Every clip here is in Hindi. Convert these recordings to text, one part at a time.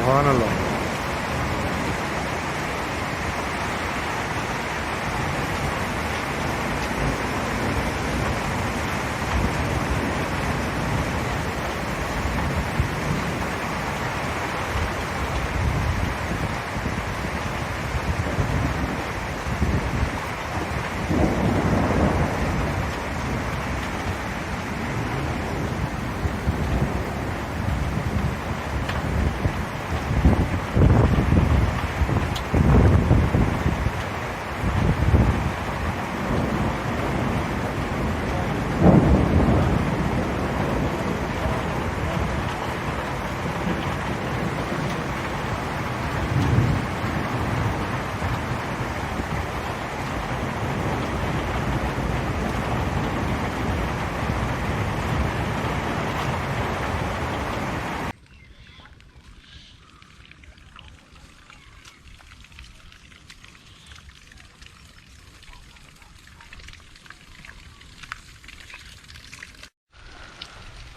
सुभान अल्लाह।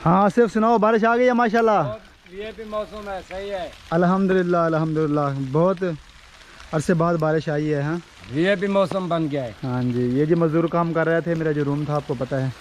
हाँ सिर्फ सुनाओ, बारिश आ गई है माशाल्लाह। ये भी मौसम है, सही है। अल्हम्दुलिल्लाह अल्हम्दुलिल्लाह, बहुत अरसे बाद बारिश आई है। हाँ ये भी मौसम बन गया है। हाँ जी, ये जो मजदूर काम कर रहे थे, मेरा जो रूम था आपको पता है।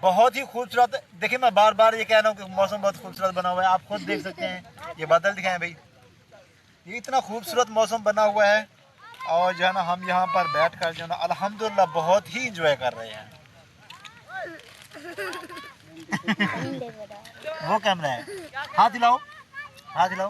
बहुत ही खूबसूरत। देखिए मैं बार बार ये कह रहा हूँ कि मौसम बहुत खूबसूरत बना हुआ है, आप खुद देख सकते हैं। ये बादल दिखाएं भाई, ये इतना खूबसूरत मौसम बना हुआ है। और जो है ना, हम यहाँ पर बैठ कर जो है ना अल्हम्दुलिल्लाह बहुत ही इंजॉय कर रहे हैं। वो कैमरा है, हाथ हिलाओ, हाथ हिलाओ।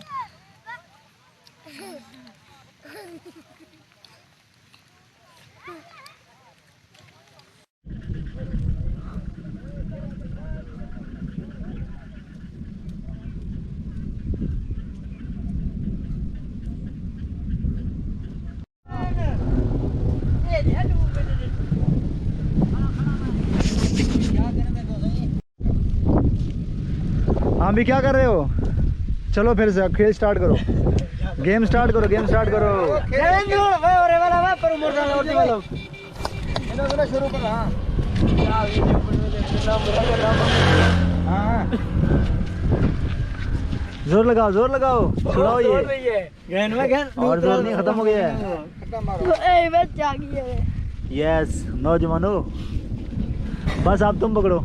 हाँ भी क्या कर रहे हो? चलो फिर से खेल स्टार्ट करो, गेम स्टार्ट करो, गेम स्टार्ट करो। शुरू कर। जोर लगाओ, जोर लगाओ, छुड़ाओ ये। और जोर नहीं, खत्म हो गया है। यस नौजवानों, बस आप तुम पकड़ो।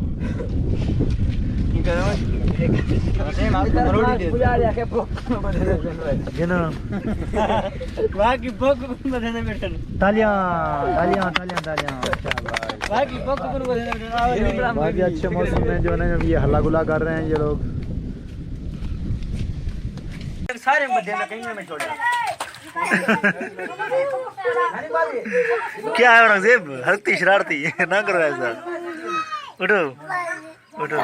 तालियां तालियां तालियां तालियां। बहुत ही अच्छे मौसम में जो है ना ये हल्ला गुला कर रहे हैं ये लोग। सारे में छोड़ा। क्या है औरंगजेब, हरती शरारती ना करो ऐसा। उठो उठो,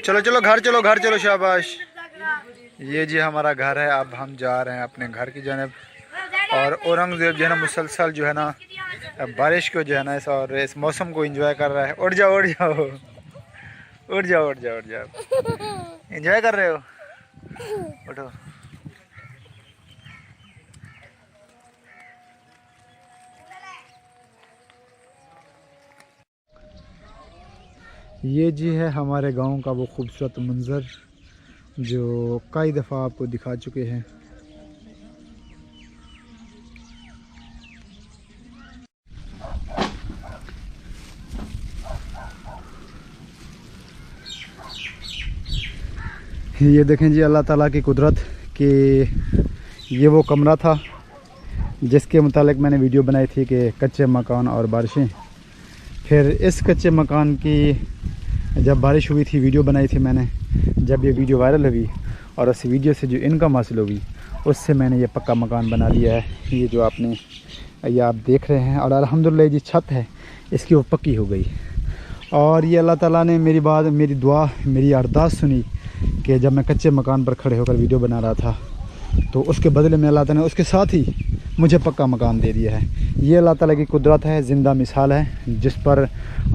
चलो चलो घर चलो घर चलो, शाबाश। ये जी हमारा घर है, अब हम जा रहे हैं अपने घर की जानब। और औरंगजेब जो है ना मुसलसल जो है ना बारिश को जो है ना इस मौसम को एंजॉय कर रहा है। उठ जाओ उठ जाओ उठ जाओ उठ जाओ उठ जाओ, एंजॉय कर रहे हो, उठो। ये जी है हमारे गांव का वो खूबसूरत मंज़र जो कई दफ़ा आपको दिखा चुके हैं। ये देखें जी अल्लाह ताला की कुदरत कि ये वो कमरा था जिसके मुतालिक मैंने वीडियो बनाई थी कि कच्चे मकान और बारिशें। फिर इस कच्चे मकान की जब बारिश हुई थी वीडियो बनाई थी मैंने, जब ये वीडियो वायरल हुई और उस वीडियो से जो इनकम हासिल हुई उससे मैंने ये पक्का मकान बना लिया है। ये जो ये आप देख रहे हैं और अल्हम्दुलिल्लाह जी छत है इसकी वो पक्की हो गई। और ये अल्लाह ताला ने मेरी बात, मेरी दुआ, मेरी अरदास सुनी कि जब मैं कच्चे मकान पर खड़े होकर वीडियो बना रहा था तो उसके बदले में अल्लाह ताला ने उसके साथ ही मुझे पक्का मकान दे दिया है। ये अल्लाह ताला की कुदरत है, ज़िंदा मिसाल है। जिस पर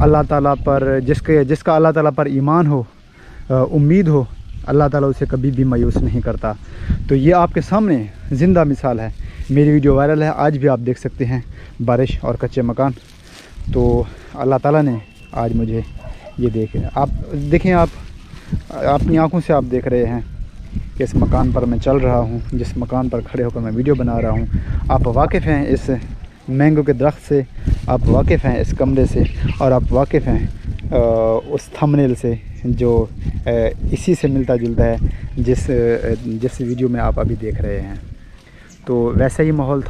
अल्लाह ताला पर जिसका अल्लाह ताला पर ईमान हो, उम्मीद हो, अल्लाह ताला उसे कभी भी मायूस नहीं करता। तो ये आपके सामने ज़िंदा मिसाल है। मेरी वीडियो वायरल है, आज भी आप देख सकते हैं बारिश और कच्चे मकान। तो अल्लाह ताला ने आज मुझे ये देखें आप अपनी आँखों से आप देख रहे हैं कि इस मकान पर मैं चल रहा हूँ, जिस मकान पर खड़े होकर मैं वीडियो बना रहा हूँ। आप वाकिफ़ हैं इस मैंगो के दरख्त से, आप वाकिफ़ हैं इस कमरे से, और आप वाकिफ़ हैं उस थंबनेल से जो इसी से मिलता जुलता है जिस वीडियो में आप अभी देख रहे हैं। तो वैसा ही माहौल था।